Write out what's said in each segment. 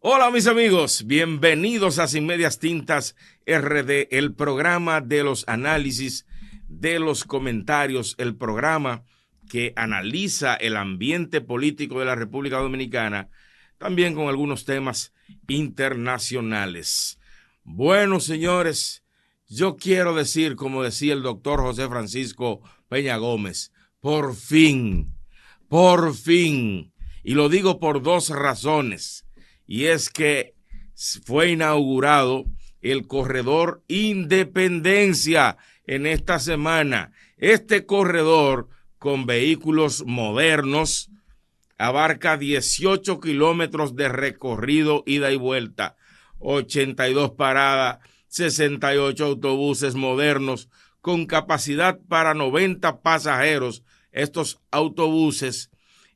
Hola mis amigos, bienvenidos a Sin Medias Tintas RD, el programa de los análisis, de los comentarios, el programa que analiza el ambiente político de la República Dominicana, también con algunos temas internacionales. Bueno, señores, yo quiero decir, como decía el doctor José Francisco Peña Gómez, por fin, y lo digo por dos razones. Y es que fue inaugurado el corredor Independencia en esta semana. Este corredor con vehículos modernos abarca 18 kilómetros de recorrido ida y vuelta, 82 paradas, 68 autobuses modernos con capacidad para 90 pasajeros. Estos autobuses,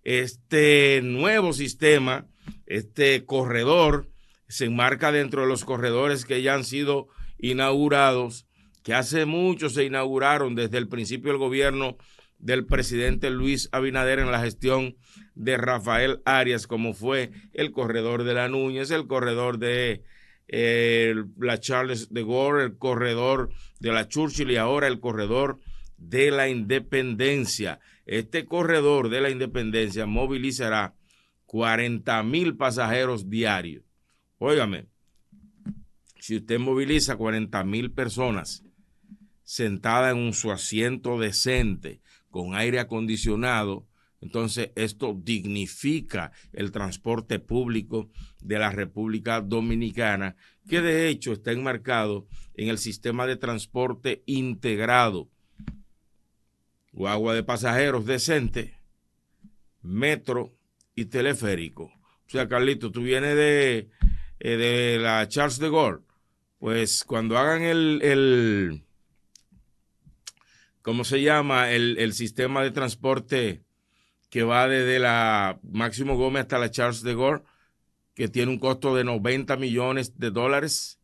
este nuevo sistema, este corredor se enmarca dentro de los corredores que ya han sido inaugurados, que hace mucho se inauguraron desde el principio del gobierno del presidente Luis Abinader en la gestión de Rafael Arias, como fue el corredor de la Núñez, el corredor de la Charles de Gaulle, el corredor de la Churchill y ahora el corredor de la Independencia. Este corredor de la Independencia movilizará 40,000 pasajeros diarios. Óigame, si usted moviliza 40,000 personas sentadas en su asiento decente, con aire acondicionado, entonces esto dignifica el transporte público de la República Dominicana, que de hecho está enmarcado en el sistema de transporte integrado, guagua de pasajeros decente, metro y teleférico. O sea, Carlito, tú vienes de la Charles de Gaulle, pues cuando hagan ¿cómo se llama? El sistema de transporte que va desde la Máximo Gómez hasta la Charles de Gaulle, que tiene un costo de 90 millones de dólares,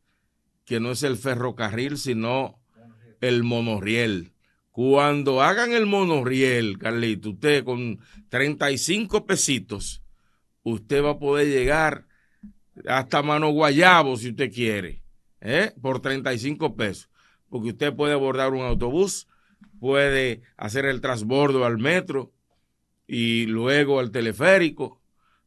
que no es el ferrocarril, sino el monorriel. Cuando hagan el monorriel, Carlito, usted con 35 pesitos, usted va a poder llegar hasta Mano Guayabo si usted quiere, por 35 pesos, porque usted puede abordar un autobús, puede hacer el transbordo al metro y luego al teleférico,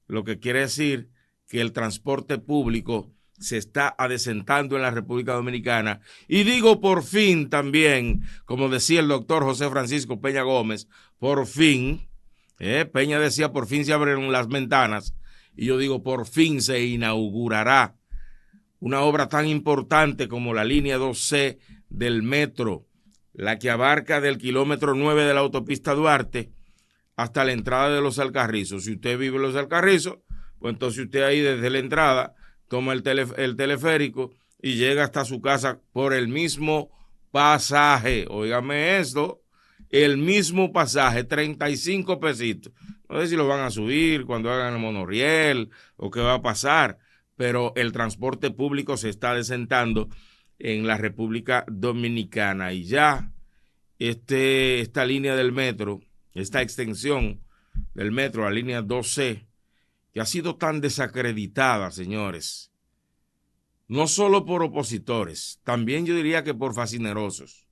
lo que quiere decir que el transporte público se está adecentando en la República Dominicana. Y digo por fin también, como decía el doctor José Francisco Peña Gómez, por fin, Peña decía por fin se abren las ventanas, y yo digo por fin se inaugurará una obra tan importante como la línea 2C del metro, la que abarca del kilómetro 9 de la autopista Duarte hasta la entrada de Los Alcarrizos. Si usted vive en Los Alcarrizos, pues entonces usted ahí desde la entrada toma el teleférico y llega hasta su casa por el mismo pasaje. Óigame esto, el mismo pasaje, 35 pesitos. No sé si lo van a subir cuando hagan el monorriel o qué va a pasar, pero el transporte público se está desentando en la República Dominicana y ya esta línea del metro, esta extensión del metro, la línea 2C, que ha sido tan desacreditada, señores, no solo por opositores, también yo diría que por fascinerosos,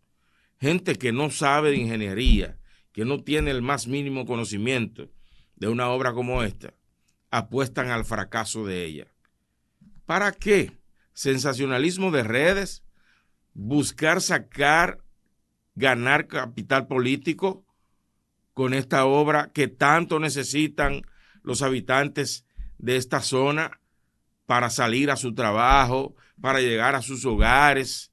gente que no sabe de ingeniería, que no tiene el más mínimo conocimiento de una obra como esta, apuestan al fracaso de ella. ¿Para qué? Sensacionalismo de redes, buscar ganar capital político con esta obra que tanto necesitan los habitantes de esta zona para salir a su trabajo, para llegar a sus hogares.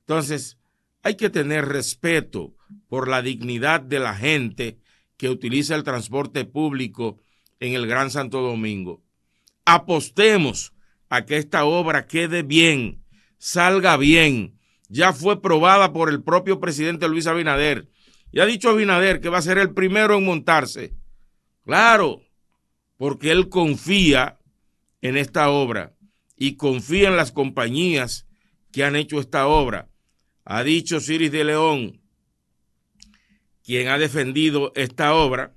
Entonces, hay que tener respeto por la dignidad de la gente que utiliza el transporte público en el Gran Santo Domingo. Apostemos a que esta obra quede bien, salga bien. Ya fue probada por el propio presidente Luis Abinader. Y ha dicho Abinader que va a ser el primero en montarse. Claro, porque él confía en esta obra y confía en las compañías que han hecho esta obra. Ha dicho Ciris de León, quien ha defendido esta obra,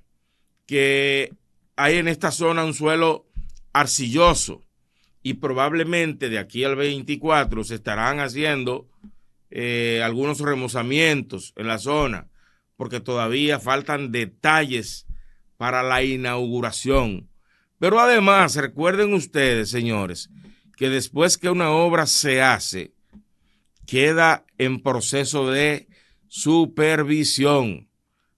que hay en esta zona un suelo arcilloso y probablemente de aquí al 24 se estarán haciendo algunos remozamientos en la zona, porque todavía faltan detalles para la inauguración. Pero además, recuerden ustedes, señores, que después que una obra se hace, queda en proceso de supervisión,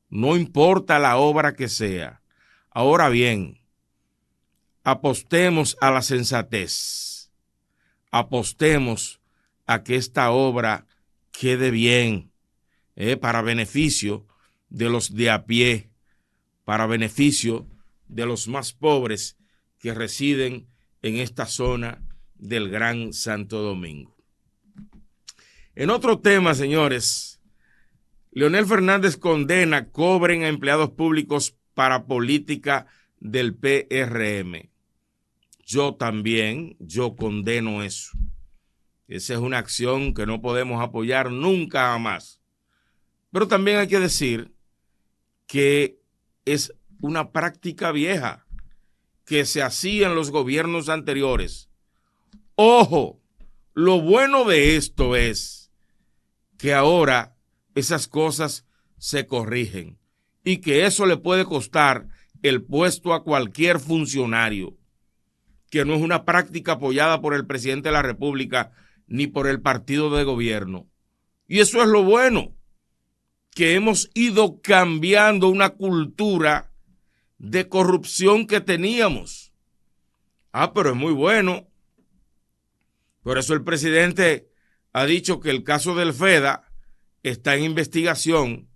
no importa la obra que sea. Ahora bien, apostemos a la sensatez, apostemos a que esta obra quede bien, para beneficio de los de a pie, para beneficio de los más pobres que residen en esta zona del Gran Santo Domingo. En otro tema, señores, Leonel Fernández condena cobren a empleados públicos para política del PRM. Yo también, yo condeno eso. Esa es una acción que no podemos apoyar nunca jamás. Pero también hay que decir que es una práctica vieja que se hacía en los gobiernos anteriores. Ojo, lo bueno de esto es que ahora esas cosas se corrigen y que eso le puede costar el puesto a cualquier funcionario, que no es una práctica apoyada por el presidente de la República ni por el partido de gobierno. Y eso es lo bueno, que hemos ido cambiando una cultura de corrupción que teníamos. Pero es muy bueno. Por eso el presidente ha dicho que el caso del FEDA está en investigación,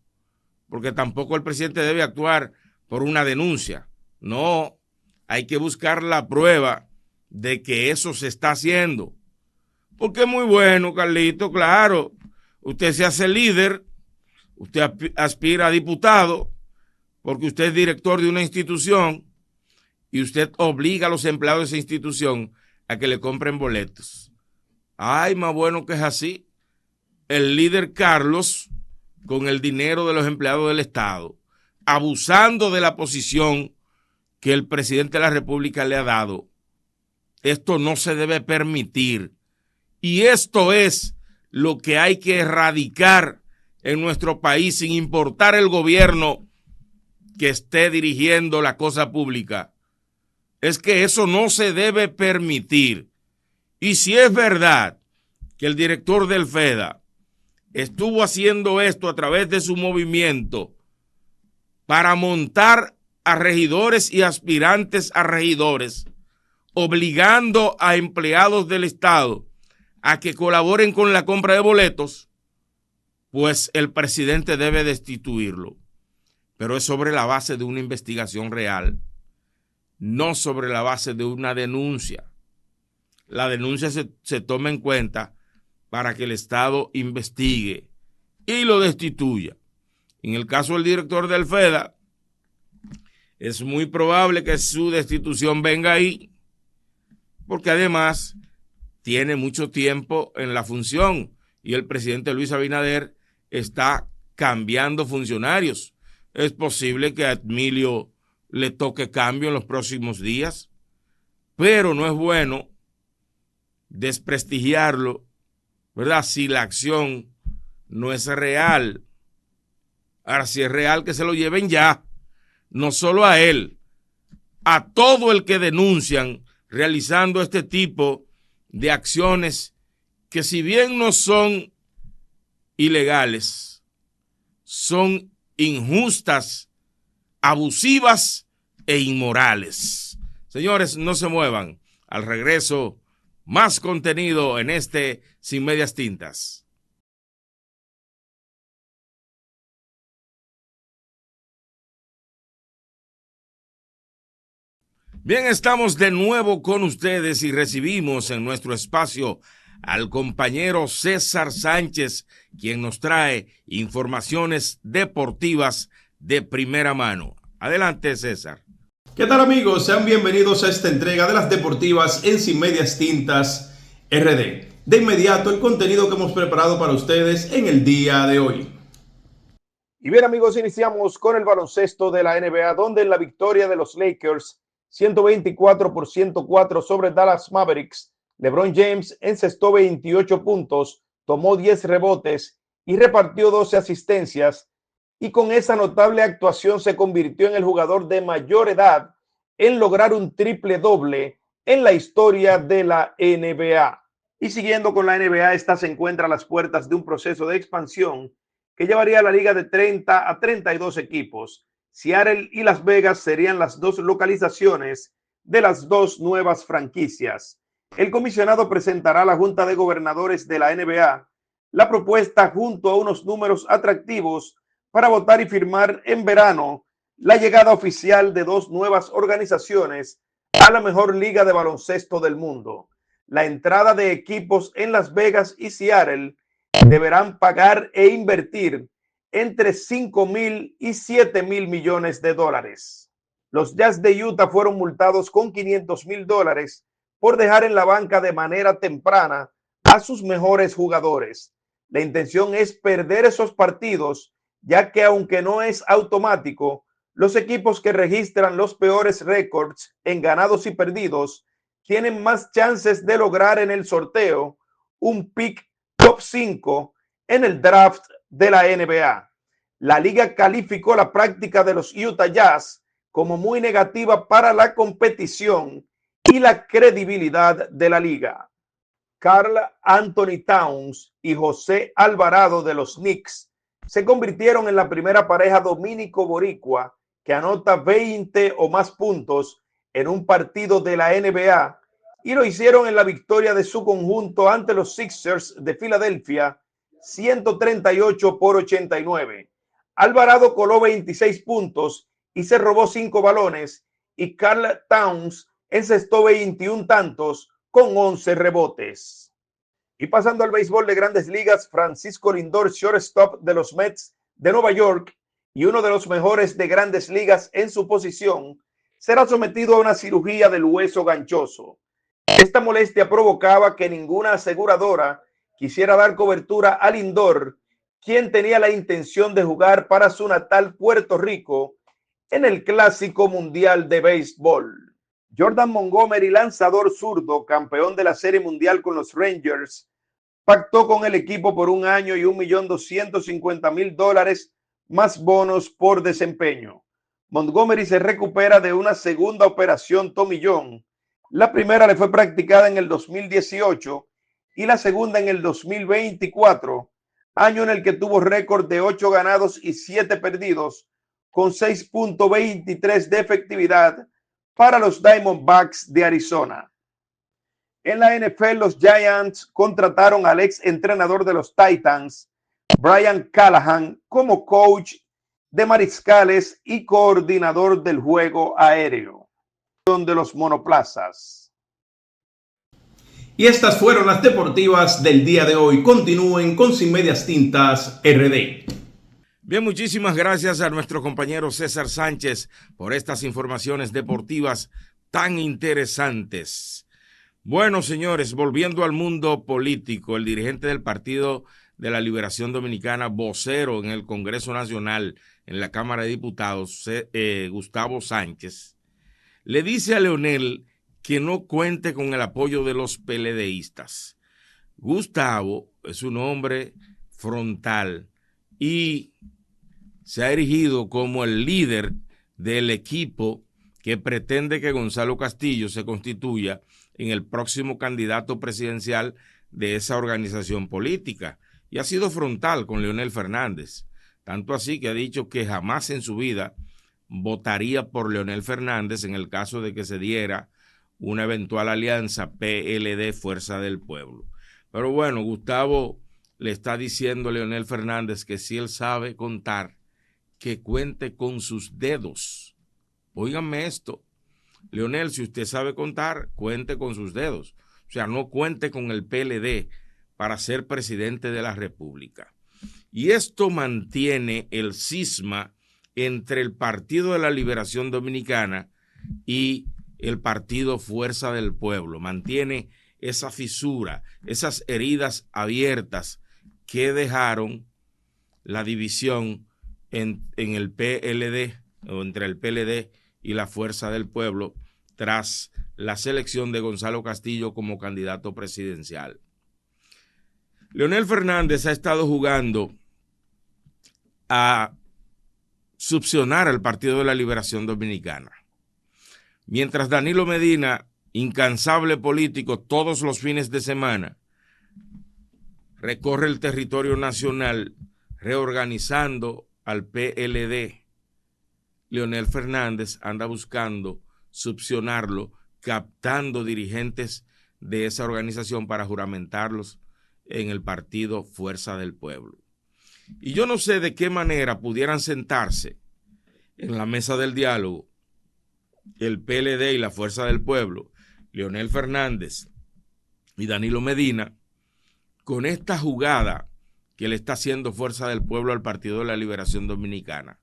porque tampoco el presidente debe actuar por una denuncia. No, hay que buscar la prueba de que eso se está haciendo. Porque es muy bueno, Carlito, claro. Usted se hace líder, usted aspira a diputado, porque usted es director de una institución y usted obliga a los empleados de esa institución a que le compren boletos. Ay, más bueno que es así. El líder Carlos, con el dinero de los empleados del Estado, abusando de la posición que el presidente de la República le ha dado. Esto no se debe permitir. Y esto es lo que hay que erradicar en nuestro país, sin importar el gobierno que esté dirigiendo la cosa pública. Es que eso no se debe permitir. Y si es verdad que el director del FEDA estuvo haciendo esto a través de su movimiento para montar a regidores y aspirantes a regidores, obligando a empleados del Estado a que colaboren con la compra de boletos, pues el presidente debe destituirlo. Pero es sobre la base de una investigación real, no sobre la base de una denuncia. La denuncia se toma en cuenta para que el Estado investigue y lo destituya. En el caso del director del FEDA, es muy probable que su destitución venga ahí, porque además tiene mucho tiempo en la función y el presidente Luis Abinader está cambiando funcionarios. Es posible que a Emilio le toque cambio en los próximos días, pero no es bueno desprestigiarlo, ¿verdad? Si la acción no es real. Ahora, si es real, que se lo lleven ya, no solo a él, a todo el que denuncian realizando este tipo de acciones que, si bien no son ilegales, son injustas, abusivas e inmorales. Señores, no se muevan. Al regreso, más contenido en este Sin Medias Tintas. Bien, estamos de nuevo con ustedes y recibimos en nuestro espacio al compañero César Sánchez, quien nos trae informaciones deportivas de primera mano. Adelante, César. ¿Qué tal, amigos? Sean bienvenidos a esta entrega de las deportivas en Sin Medias Tintas RD. De inmediato, el contenido que hemos preparado para ustedes en el día de hoy. Y bien, amigos, iniciamos con el baloncesto de la NBA, donde en la victoria de los Lakers 124-104 sobre Dallas Mavericks. LeBron James encestó 28 puntos, tomó 10 rebotes y repartió 12 asistencias, y con esa notable actuación se convirtió en el jugador de mayor edad en lograr un triple doble en la historia de la NBA. Y siguiendo con la NBA, esta se encuentra a las puertas de un proceso de expansión que llevaría a la liga de 30 a 32 equipos. Seattle y Las Vegas serían las dos localizaciones de las dos nuevas franquicias. El comisionado presentará a la Junta de Gobernadores de la NBA la propuesta junto a unos números atractivos para votar y firmar en verano la llegada oficial de dos nuevas organizaciones a la mejor liga de baloncesto del mundo. La entrada de equipos en Las Vegas y Seattle deberán pagar e invertir entre 5,000 y 7,000 millones de dólares. Los Jazz de Utah fueron multados con $500,000 por dejar en la banca de manera temprana a sus mejores jugadores. La intención es perder esos partidos, ya que aunque no es automático, los equipos que registran los peores récords en ganados y perdidos tienen más chances de lograr en el sorteo un pick top 5 en el draft de la NBA. La liga calificó la práctica de los Utah Jazz como muy negativa para la competición y la credibilidad de la liga. Karl Anthony Towns y José Alvarado de los Knicks se convirtieron en la primera pareja dominico-boricua que anota 20 o más puntos en un partido de la NBA, y lo hicieron en la victoria de su conjunto ante los Sixers de Filadelfia, 138-89. Alvarado coló 26 puntos y se robó 5 balones, y Karl Towns encestó 21 tantos con 11 rebotes. Y pasando al béisbol de Grandes Ligas, Francisco Lindor, shortstop de los Mets de Nueva York y uno de los mejores de Grandes Ligas en su posición, será sometido a una cirugía del hueso ganchoso. Esta molestia provocaba que ninguna aseguradora quisiera dar cobertura a Lindor, quien tenía la intención de jugar para su natal Puerto Rico en el Clásico Mundial de Béisbol. Jordan Montgomery, lanzador zurdo, campeón de la Serie Mundial con los Rangers, pactó con el equipo por 1 año y $1,250,000 más bonos por desempeño. Montgomery se recupera de una segunda operación tomillón. La primera le fue practicada en el 2018 y la segunda en el 2024, año en el que tuvo récord de 8 ganados y 7 perdidos, con 6.23 de efectividad para los Diamondbacks de Arizona. En la NFL, los Giants contrataron al ex entrenador de los Titans, Brian Callahan, como coach de mariscales y coordinador del juego aéreo de los monoplazas. Y estas fueron las deportivas del día de hoy. Continúen con Sin Medias Tintas RD. Bien, muchísimas gracias a nuestro compañero César Sánchez por estas informaciones deportivas tan interesantes. Bueno, señores, volviendo al mundo político, el dirigente del Partido de la Liberación Dominicana, vocero en el Congreso Nacional, en la Cámara de Diputados, Gustavo Sánchez, le dice a Leonel que no cuente con el apoyo de los PLDistas. Gustavo es un hombre frontal y se ha erigido como el líder del equipo que pretende que Gonzalo Castillo se constituya en el próximo candidato presidencial de esa organización política, y ha sido frontal con Leonel Fernández, tanto así que ha dicho que jamás en su vida votaría por Leonel Fernández en el caso de que se diera una eventual alianza PLD Fuerza del Pueblo. Pero bueno, Gustavo le está diciendo a Leonel Fernández que si él sabe contar, que cuente con sus dedos. Óiganme esto, Leonel, si usted sabe contar, cuente con sus dedos. O sea, no cuente con el PLD para ser presidente de la República. Y esto mantiene el cisma entre el Partido de la Liberación Dominicana y el Partido Fuerza del Pueblo. Mantiene esa fisura, esas heridas abiertas que dejaron la división en el PLD, o entre el PLD y la Fuerza del Pueblo, tras la selección de Gonzalo Castillo como candidato presidencial. Leonel Fernández ha estado jugando a succionar al Partido de la Liberación Dominicana. Mientras Danilo Medina, incansable político, todos los fines de semana, recorre el territorio nacional reorganizando al PLD, Leonel Fernández anda buscando succionarlo, captando dirigentes de esa organización para juramentarlos en el partido Fuerza del Pueblo. Y yo no sé de qué manera pudieran sentarse en la mesa del diálogo el PLD y la Fuerza del Pueblo, Leonel Fernández y Danilo Medina, con esta jugada que le está haciendo Fuerza del Pueblo al Partido de la Liberación Dominicana.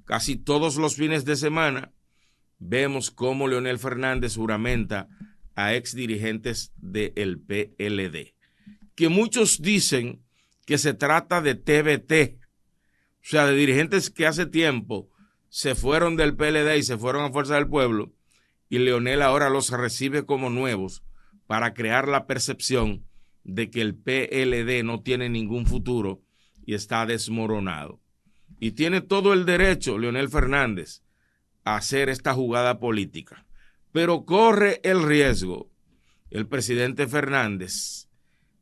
Casi todos los fines de semana vemos cómo Leonel Fernández juramenta a exdirigentes del PLD, que muchos dicen que se trata de TBT, o sea, de dirigentes que hace tiempo se fueron del PLD y se fueron a Fuerza del Pueblo, y Leonel ahora los recibe como nuevos para crear la percepción de que el PLD no tiene ningún futuro y está desmoronado. Y tiene todo el derecho Leonel Fernández a hacer esta jugada política, pero corre el riesgo el presidente Fernández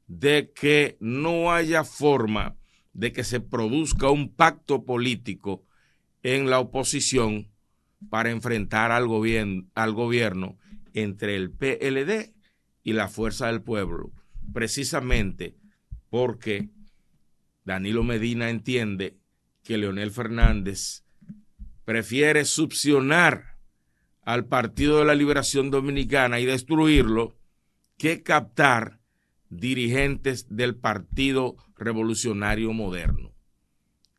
de que no haya forma de que se produzca un pacto político en la oposición para enfrentar al gobierno entre el PLD y la Fuerza del Pueblo, precisamente porque Danilo Medina entiende que Leonel Fernández prefiere succionar al Partido de la Liberación Dominicana y destruirlo que captar dirigentes del Partido Revolucionario Moderno.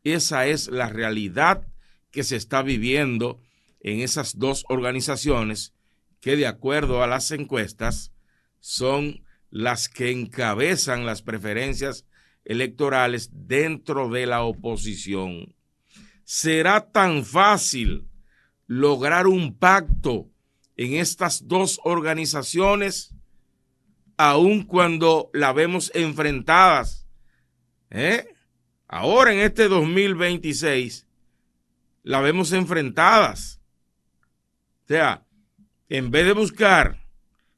Esa es la realidad que se está viviendo en esas dos organizaciones que, de acuerdo a las encuestas, son las que encabezan las preferencias electorales dentro de la oposición. ¿Será tan fácil lograr un pacto en estas dos organizaciones, aun cuando la vemos enfrentadas? Ahora en este 2026 la vemos enfrentadas. O sea, en vez de buscar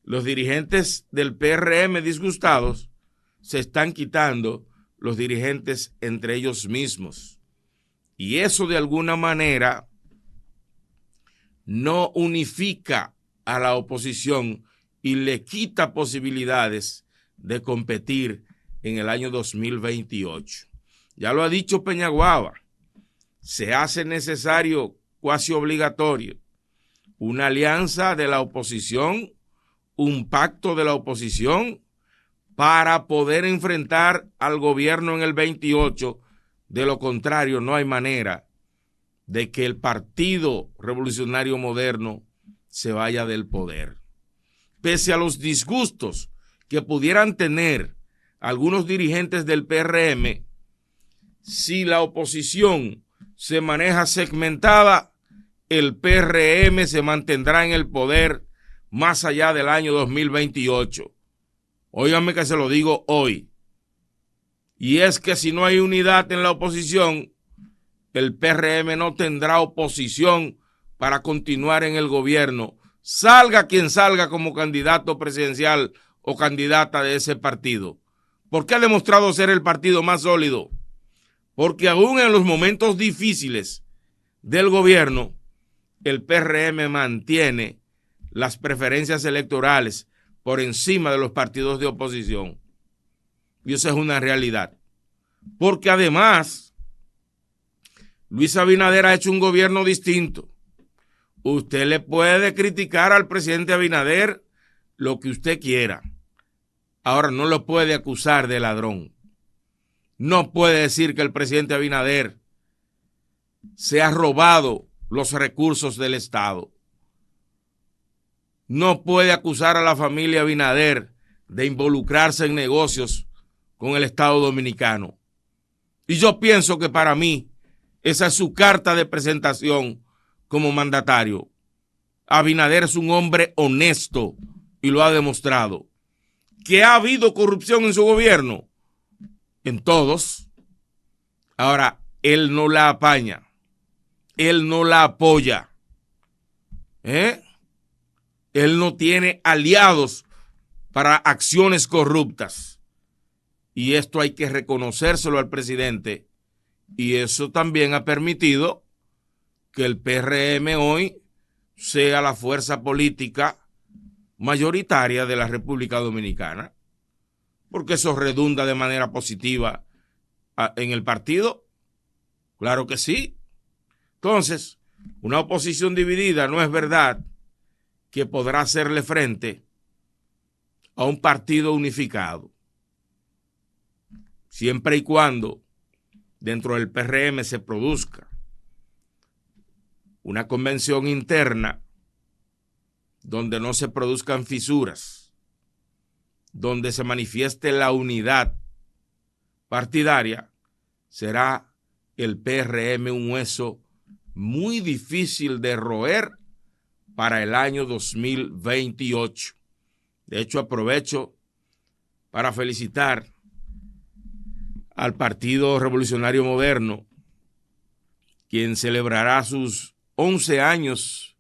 los dirigentes del PRM disgustados, se están quitando los dirigentes entre ellos mismos. Y eso de alguna manera no unifica a la oposición y le quita posibilidades de competir en el año 2028. Ya lo ha dicho Peñaguaba, se hace necesario, cuasi obligatorio, una alianza de la oposición, un pacto de la oposición para poder enfrentar al gobierno en el 28. De lo contrario, no hay manera de que el Partido Revolucionario Moderno se vaya del poder. Pese a los disgustos que pudieran tener algunos dirigentes del PRM, si la oposición se maneja segmentada, el PRM se mantendrá en el poder más allá del año 2028. Óigame que se lo digo hoy. Y es que si no hay unidad en la oposición, el PRM no tendrá oposición para continuar en el gobierno, salga quien salga como candidato presidencial o candidata de ese partido. ¿Por qué ha demostrado ser el partido más sólido? Porque aún en los momentos difíciles del gobierno, el PRM mantiene las preferencias electorales por encima de los partidos de oposición. Y eso es una realidad. Porque además, Luis Abinader ha hecho un gobierno distinto. Usted le puede criticar al presidente Abinader lo que usted quiera. Ahora no lo puede acusar de ladrón. No puede decir que el presidente Abinader se ha robado los recursos del Estado. No puede acusar a la familia Abinader de involucrarse en negocios con el Estado Dominicano. Y yo pienso que para mí esa es su carta de presentación como mandatario. Abinader es un hombre honesto y lo ha demostrado. ¿Que ha habido corrupción en su gobierno? En todos. Ahora, él no la apaña. Él no la apoya. Él no tiene aliados para acciones corruptas. Y esto hay que reconocérselo al presidente. Y eso también ha permitido que el PRM hoy sea la fuerza política mayoritaria de la República Dominicana. Porque eso redunda de manera positiva en el partido. Claro que sí. Entonces, una oposición dividida no es verdad que podrá hacerle frente a un partido unificado. Siempre y cuando dentro del PRM se produzca una convención interna donde no se produzcan fisuras, donde se manifieste la unidad partidaria, será el PRM un hueso muy difícil de roer para el año 2028. De hecho, aprovecho para felicitar al Partido Revolucionario Moderno, quien celebrará sus 11 años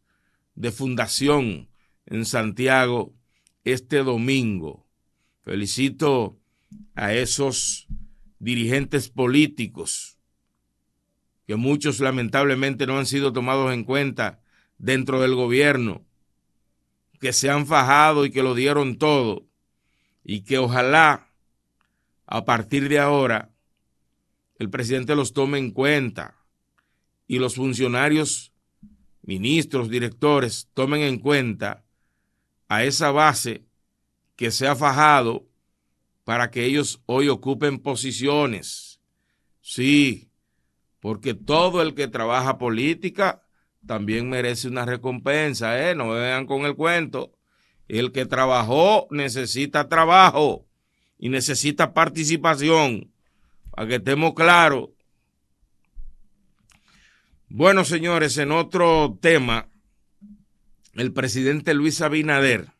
de fundación en Santiago este domingo. Felicito a esos dirigentes políticos que muchos lamentablemente no han sido tomados en cuenta dentro del gobierno, que se han fajado y que lo dieron todo, y que ojalá a partir de ahora el presidente los tome en cuenta y los funcionarios, ministros, directores, tomen en cuenta a esa base que se ha fajado para que ellos hoy ocupen posiciones. Sí, porque todo el que trabaja política también merece una recompensa, no me vengan con el cuento. El que trabajó necesita trabajo y necesita participación, para que estemos claros. Bueno, señores, en otro tema, el presidente Luis Abinader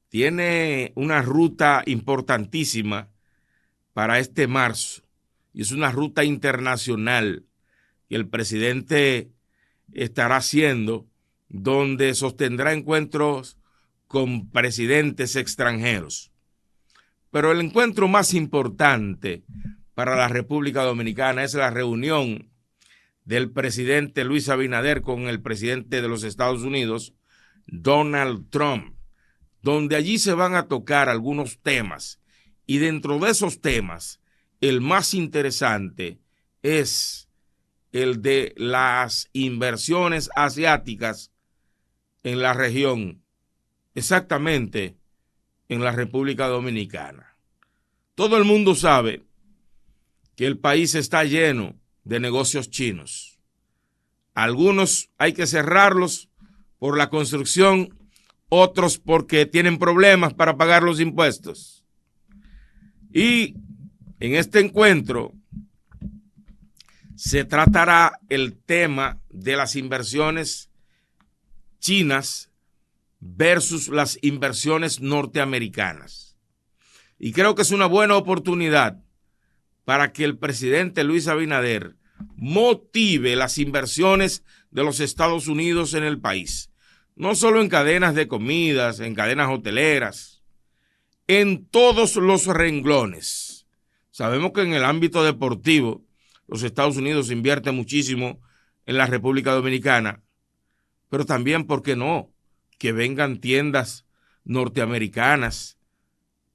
tiene una ruta importantísima para este marzo, y es una ruta internacional que el presidente estará haciendo, donde sostendrá encuentros con presidentes extranjeros. Pero el encuentro más importante para la República Dominicana es la reunión del presidente Luis Abinader con el presidente de los Estados Unidos, Donald Trump, donde allí se van a tocar algunos temas, y dentro de esos temas, el más interesante es el de las inversiones asiáticas en la región, exactamente en la República Dominicana. Todo el mundo sabe que el país está lleno de negocios chinos. Algunos hay que cerrarlos por la construcción, otros porque tienen problemas para pagar los impuestos. Y en este encuentro se tratará el tema de las inversiones chinas versus las inversiones norteamericanas. Y creo que es una buena oportunidad para que el presidente Luis Abinader motive las inversiones de los Estados Unidos en el país. No solo en cadenas de comidas, en cadenas hoteleras, en todos los renglones. Sabemos que en el ámbito deportivo los Estados Unidos invierten muchísimo en la República Dominicana, pero también, ¿por qué no?, que vengan tiendas norteamericanas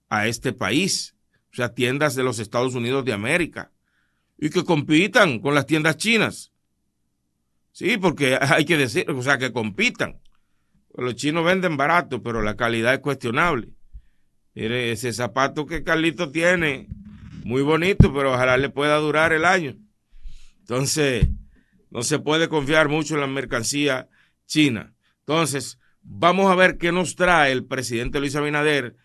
a este país, o sea, tiendas de los Estados Unidos de América, y que compitan con las tiendas chinas. Sí, porque hay que decir, o sea, que compitan. Los chinos venden barato, pero la calidad es cuestionable. Mire, ese zapato que Carlito tiene, muy bonito, pero ojalá le pueda durar el año. Entonces, no se puede confiar mucho en la mercancía china. Entonces, vamos a ver qué nos trae el presidente Luis Abinader,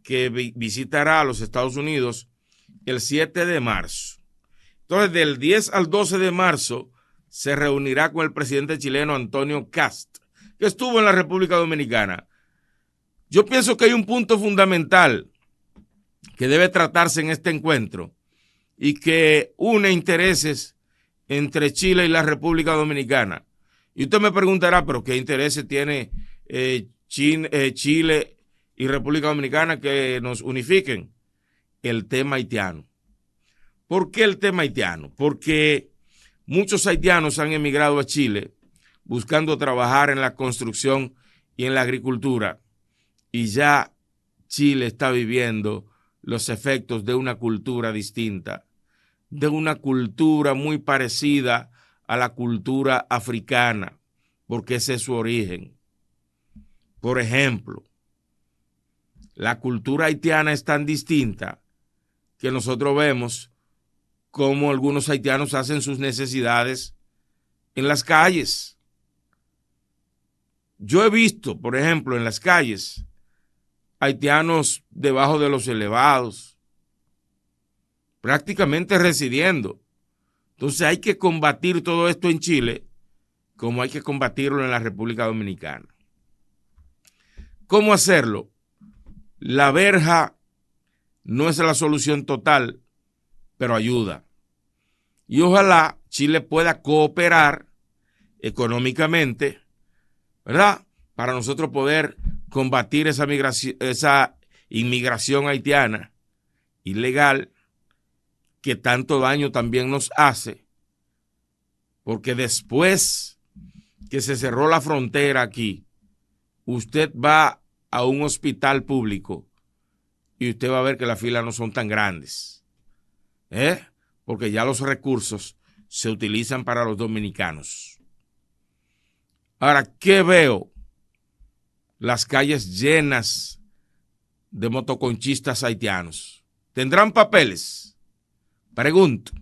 que visitará a los Estados Unidos el 7 de marzo. Entonces, del 10 al 12 de marzo, se reunirá con el presidente chileno Antonio Kast, que estuvo en la República Dominicana. Yo pienso que hay un punto fundamental que debe tratarse en este encuentro y que une intereses entre Chile y la República Dominicana. Y usted me preguntará, ¿pero qué intereses tiene Chile y República Dominicana que nos unifiquen? El tema haitiano. ¿Por qué el tema haitiano? Porque muchos haitianos han emigrado a Chile buscando trabajar en la construcción y en la agricultura, y ya Chile está viviendo los efectos de una cultura distinta, de una cultura muy parecida a la cultura africana, porque ese es su origen. Por ejemplo, la cultura haitiana es tan distinta que nosotros vemos cómo algunos haitianos hacen sus necesidades en las calles. Yo he visto, por ejemplo, en las calles, haitianos debajo de los elevados, prácticamente residiendo. Entonces hay que combatir todo esto en Chile como hay que combatirlo en la República Dominicana. ¿Cómo hacerlo? La verja no es la solución total, pero ayuda. Y ojalá Chile pueda cooperar económicamente, ¿verdad?, para nosotros poder combatir esa inmigración haitiana ilegal que tanto daño también nos hace, porque después que se cerró la frontera aquí, usted va a un hospital público y usted va a ver que las filas no son tan grandes, porque ya los recursos se utilizan para los dominicanos. Ahora, ¿qué veo? Las calles llenas de motoconchistas haitianos. ¿Tendrán papeles? Pregunto.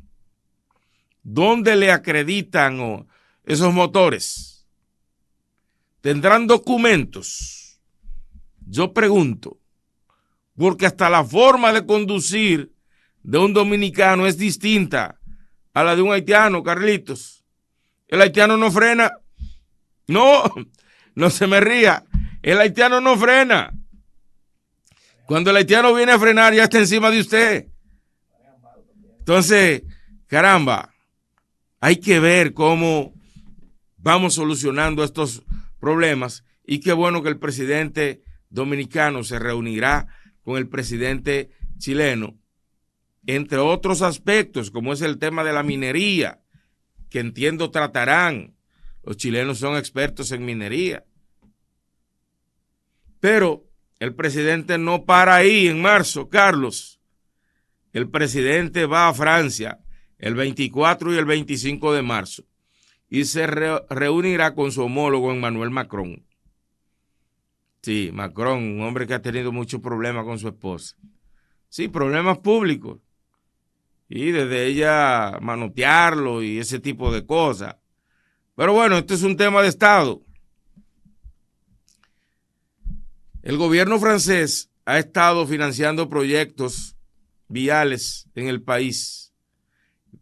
¿Dónde le acreditan esos motores? ¿Tendrán documentos? Yo pregunto, porque hasta la forma de conducir de un dominicano es distinta a la de un haitiano, Carlitos. El haitiano no frena. No se me ría. El haitiano no frena. Cuando el haitiano viene a frenar, ya está encima de usted. Entonces, caramba, hay que ver cómo vamos solucionando estos problemas, y qué bueno que el presidente dominicano se reunirá con el presidente chileno, entre otros aspectos, como es el tema de la minería, que entiendo tratarán. Los chilenos son expertos en minería. Pero el presidente no para ahí en marzo, Carlos. El presidente va a Francia el 24 y el 25 de marzo y se reunirá con su homólogo Emmanuel Macron. Sí, Macron, un hombre que ha tenido muchos problemas con su esposa. Sí, problemas públicos. Y desde ella manotearlo y ese tipo de cosas. Pero bueno, este es un tema de Estado. El gobierno francés ha estado financiando proyectos viales en el país,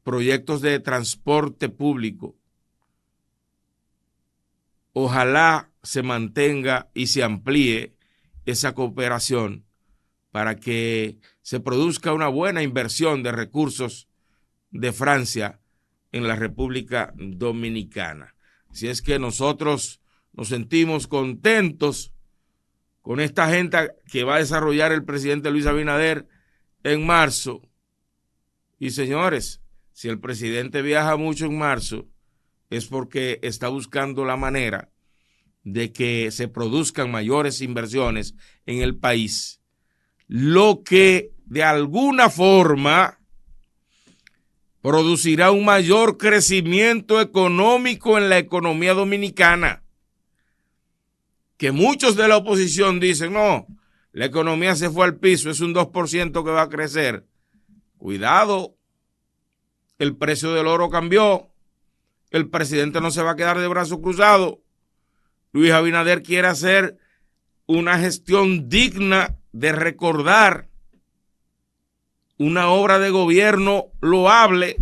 proyectos de transporte público. Ojalá se mantenga y se amplíe esa cooperación para que se produzca una buena inversión de recursos de Francia en la República Dominicana. Así es que nosotros nos sentimos contentos con esta agenda que va a desarrollar el presidente Luis Abinader en marzo. Y señores, si el presidente viaja mucho en marzo, es porque está buscando la manera de que se produzcan mayores inversiones en el país, lo que de alguna forma producirá un mayor crecimiento económico en la economía dominicana. Que muchos de la oposición dicen, no, la economía se fue al piso, es un 2% que va a crecer. Cuidado, el precio del oro cambió, el presidente no se va a quedar de brazos cruzados. Luis Abinader quiere hacer una gestión digna de recordar una obra de gobierno loable.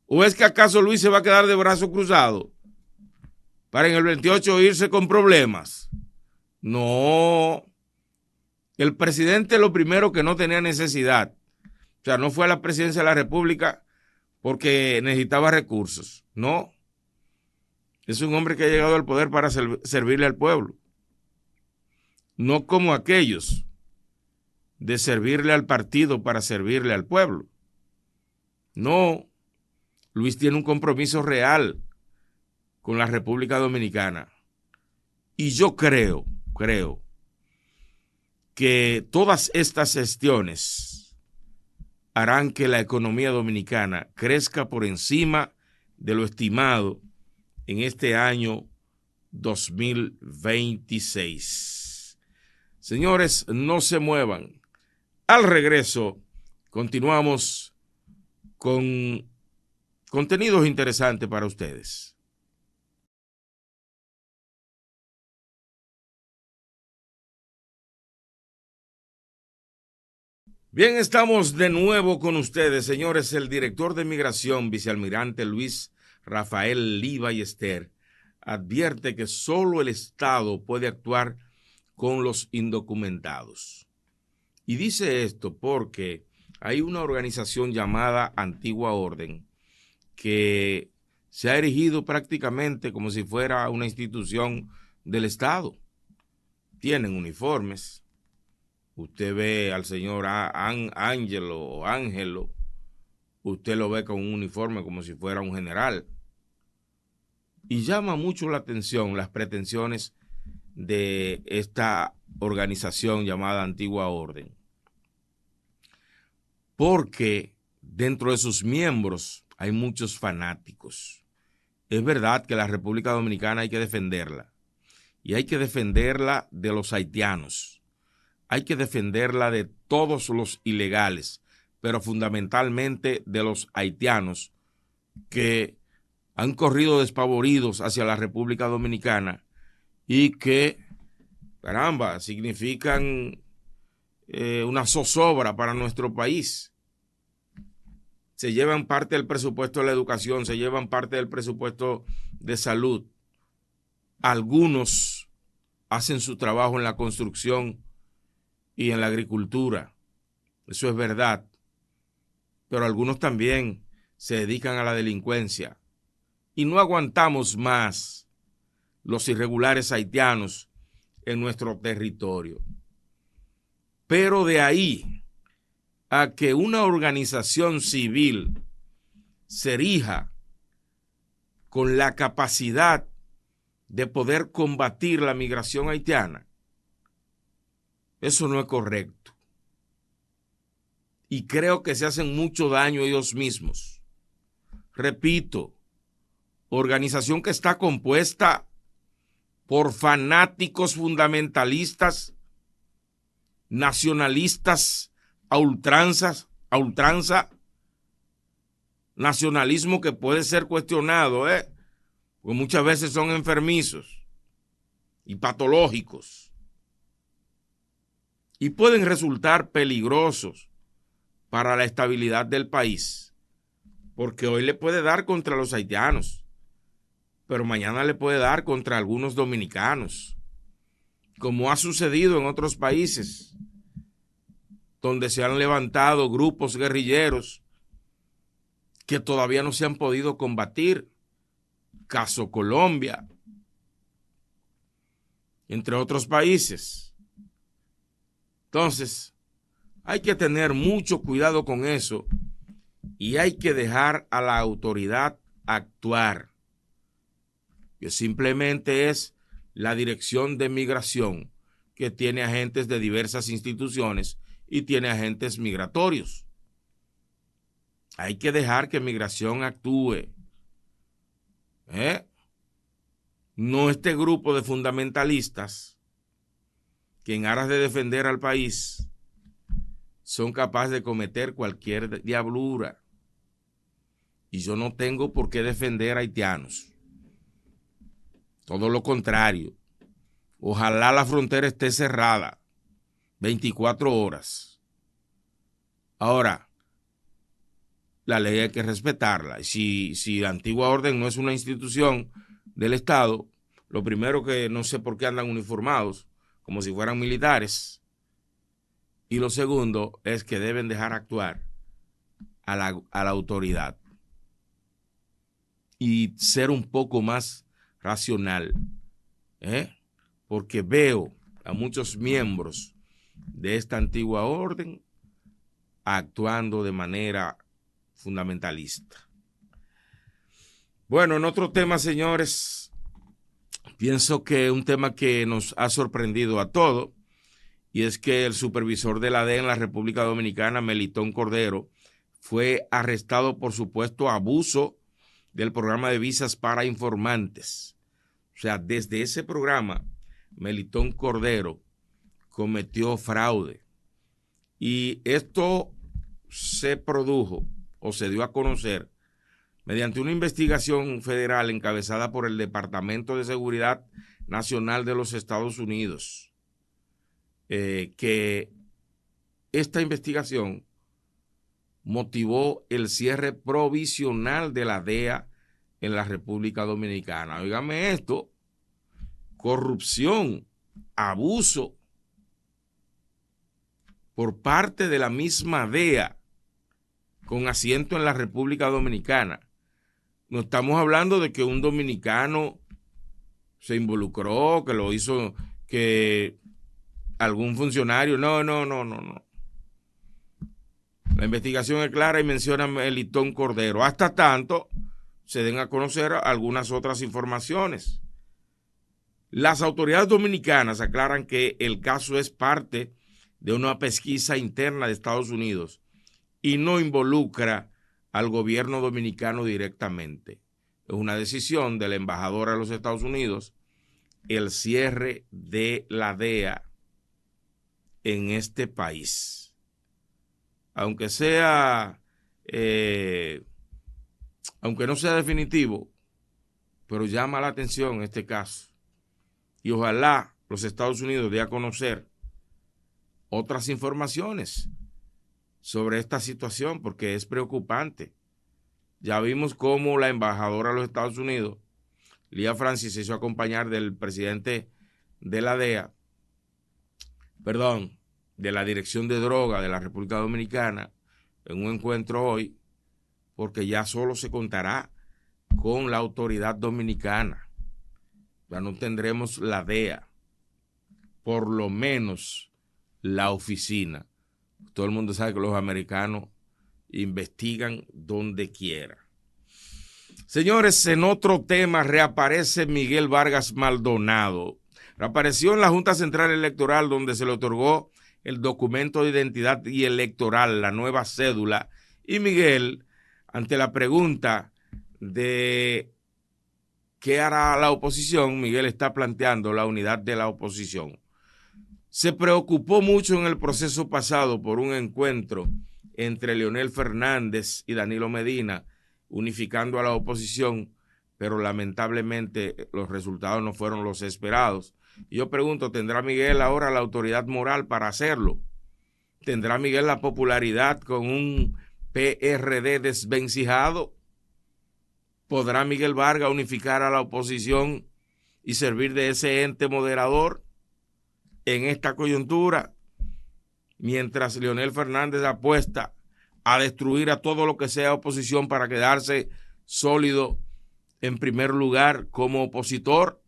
¿O es que acaso Luis se va a quedar de brazos cruzados? para en el 28 irse con problemas. No. El presidente lo primero que no tenía necesidad. O sea, no fue a la presidencia de la República porque necesitaba recursos. No. Es un hombre que ha llegado al poder para servirle al pueblo. No como aquellos de servirle al partido para servirle al pueblo. No. Luis tiene un compromiso real con la República Dominicana. Y yo creo que todas estas gestiones harán que la economía dominicana crezca por encima de lo estimado en este año 2026. Señores, no se muevan. Al regreso, continuamos con contenidos interesantes para ustedes. Bien, estamos de nuevo con ustedes, señores. El director de Migración, vicealmirante Luis Rafael Liva y Ester, advierte que solo el Estado puede actuar con los indocumentados. Y dice esto porque hay una organización llamada Antigua Orden que se ha erigido prácticamente como si fuera una institución del Estado. Tienen uniformes. Usted ve al señor Ángelo, usted lo ve con un uniforme como si fuera un general. Y llama mucho la atención las pretensiones de esta organización llamada Antigua Orden. Porque dentro de sus miembros hay muchos fanáticos. Es verdad que la República Dominicana hay que defenderla. Y hay que defenderla de los haitianos. Hay que defenderla de todos los ilegales, pero fundamentalmente de los haitianos que han corrido despavoridos hacia la República Dominicana y que, caramba, significan una zozobra para nuestro país. Se llevan parte del presupuesto de la educación, se llevan parte del presupuesto de salud. Algunos hacen su trabajo en la construcción y en la agricultura. Eso es verdad. Pero algunos también se dedican a la delincuencia. Y no aguantamos más los irregulares haitianos en nuestro territorio. Pero de ahí a que una organización civil se erija con la capacidad de poder combatir la migración haitiana, eso no es correcto. Y creo que se hacen mucho daño ellos mismos. Repito, organización que está compuesta por fanáticos fundamentalistas, nacionalistas a ultranza, nacionalismo que puede ser cuestionado, porque muchas veces son enfermizos y patológicos. Y pueden resultar peligrosos para la estabilidad del país, porque hoy le puede dar contra los haitianos, pero mañana le puede dar contra algunos dominicanos, como ha sucedido en otros países, donde se han levantado grupos guerrilleros que todavía no se han podido combatir, caso Colombia, entre otros países. Entonces, hay que tener mucho cuidado con eso y hay que dejar a la autoridad actuar, que simplemente es la Dirección de Migración, que tiene agentes de diversas instituciones y tiene agentes migratorios. Hay que dejar que Migración actúe. No este grupo de fundamentalistas que en aras de defender al país son capaces de cometer cualquier diablura. Y yo no tengo por qué defender a haitianos. Todo lo contrario. Ojalá la frontera esté cerrada 24 horas. Ahora, la ley hay que respetarla. Si la Antigua Orden no es una institución del Estado, Lo primero, que no sé por qué andan uniformados, como si fueran militares. Y lo segundo es que deben dejar actuar a la autoridad y ser un poco más racional, porque veo a muchos miembros de esta antigua orden actuando de manera fundamentalista. Bueno, en otro tema, señores, pienso que un tema que nos ha sorprendido a todos, y es que el supervisor de la DEA en la República Dominicana, Melitón Cordero, fue arrestado por supuesto abuso del programa de visas para informantes. O sea, desde ese programa, Melitón Cordero cometió fraude. Y esto se produjo o se dio a conocer mediante una investigación federal encabezada por el Departamento de Seguridad Nacional de los Estados Unidos, que esta investigación motivó el cierre provisional de la DEA en la República Dominicana. Óigame esto: corrupción, abuso por parte de la misma DEA con asiento en la República Dominicana. No estamos hablando de que un dominicano se involucró, que lo hizo, que algún funcionario. No. La investigación es clara y menciona a Melitón Cordero, hasta tanto se den a conocer algunas otras informaciones. Las autoridades dominicanas aclaran que el caso es parte de una pesquisa interna de Estados Unidos y no involucra al gobierno dominicano directamente. Es una decisión del embajador de los Estados Unidos el cierre de la DEA en este país. Aunque no sea definitivo, pero llama la atención este caso. Y ojalá los Estados Unidos dé a conocer otras informaciones sobre esta situación, porque es preocupante. Ya vimos cómo la embajadora de los Estados Unidos, Lía Francis, se hizo acompañar del presidente de la DEA, de la Dirección de Droga de la República Dominicana, en un encuentro hoy, porque ya solo se contará con la autoridad dominicana. Ya no tendremos la DEA, por lo menos la oficina. Todo el mundo sabe que los americanos investigan donde quiera. Señores, en otro tema reaparece Miguel Vargas Maldonado. Reapareció en la Junta Central Electoral, donde se le otorgó el documento de identidad y electoral, la nueva cédula. Y Miguel, ante la pregunta de qué hará la oposición, Miguel está planteando la unidad de la oposición. Se preocupó mucho en el proceso pasado por un encuentro entre Leonel Fernández y Danilo Medina, unificando a la oposición, pero lamentablemente los resultados no fueron los esperados. Y yo pregunto, ¿tendrá Miguel ahora la autoridad moral para hacerlo? ¿Tendrá Miguel la popularidad con un PRD desvencijado? ¿Podrá Miguel Vargas unificar a la oposición y servir de ese ente moderador en esta coyuntura, mientras Leonel Fernández apuesta a destruir a todo lo que sea oposición para quedarse sólido en primer lugar como opositor?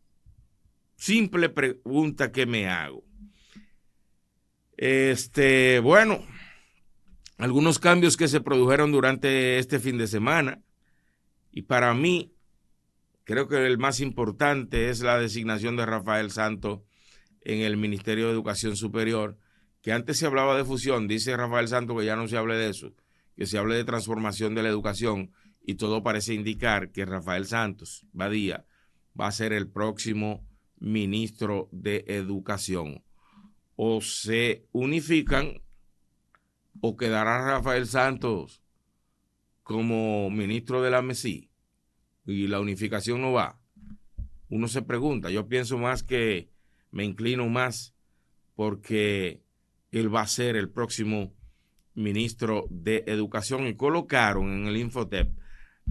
Simple pregunta que me hago. Bueno, algunos cambios que se produjeron durante este fin de semana, y para mí creo que el más importante es la designación de Rafael Santos en el Ministerio de Educación Superior, que antes se hablaba de fusión. Dice Rafael Santos que ya no se hable de eso, que se hable de transformación de la educación, y todo parece indicar que Rafael Santos Badía va a ser el próximo ministro de Educación. O se unifican o quedará Rafael Santos como ministro de la MESI y la unificación no va. Uno se pregunta. Yo pienso más que me inclino más porque él va a ser el próximo ministro de Educación, y colocaron en el Infotep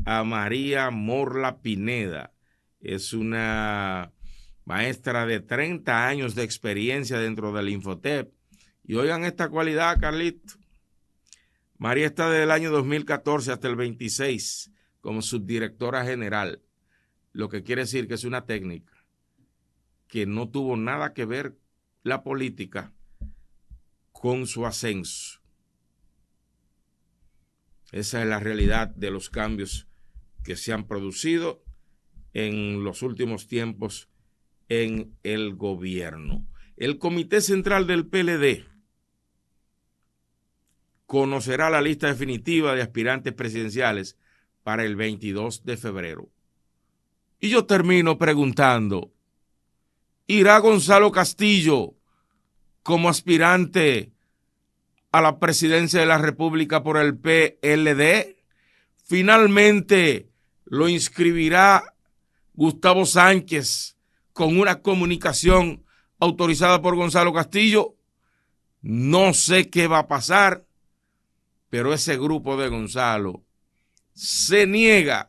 a María Morla Pineda. Es una maestra de 30 años de experiencia dentro del Infotep. Y oigan esta cualidad, Carlito. María está desde el año 2014 hasta el 26 como subdirectora general, lo que quiere decir que es una técnica que no tuvo nada que ver la política con su ascenso. Esa es la realidad de los cambios que se han producido en los últimos tiempos en el gobierno. El Comité Central del PLD conocerá la lista definitiva de aspirantes presidenciales para el 22 de febrero. Y yo termino preguntando, ¿irá Gonzalo Castillo como aspirante a la presidencia de la República por el PLD? ¿Finalmente lo inscribirá Gustavo Sánchez con una comunicación autorizada por Gonzalo Castillo? No sé qué va a pasar, pero ese grupo de Gonzalo se niega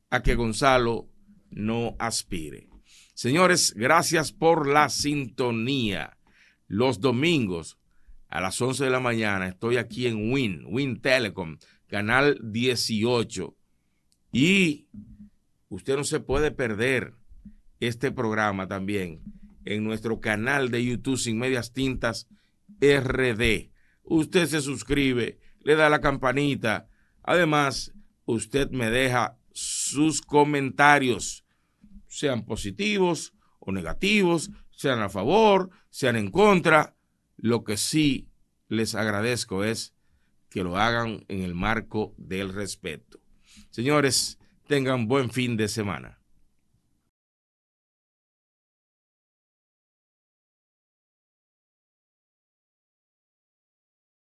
a que Gonzalo no aspire. Señores, gracias por la sintonía. Los domingos a las 11 de la mañana estoy aquí en Win Telecom, canal 18. Y usted no se puede perder este programa también en nuestro canal de YouTube Sin Medias Tintas RD. Usted se suscribe, le da la campanita. Además, usted me deja sus comentarios, sean positivos o negativos, sean a favor, sean en contra. Lo que sí les agradezco es que lo hagan en el marco del respeto. Señores, tengan buen fin de semana.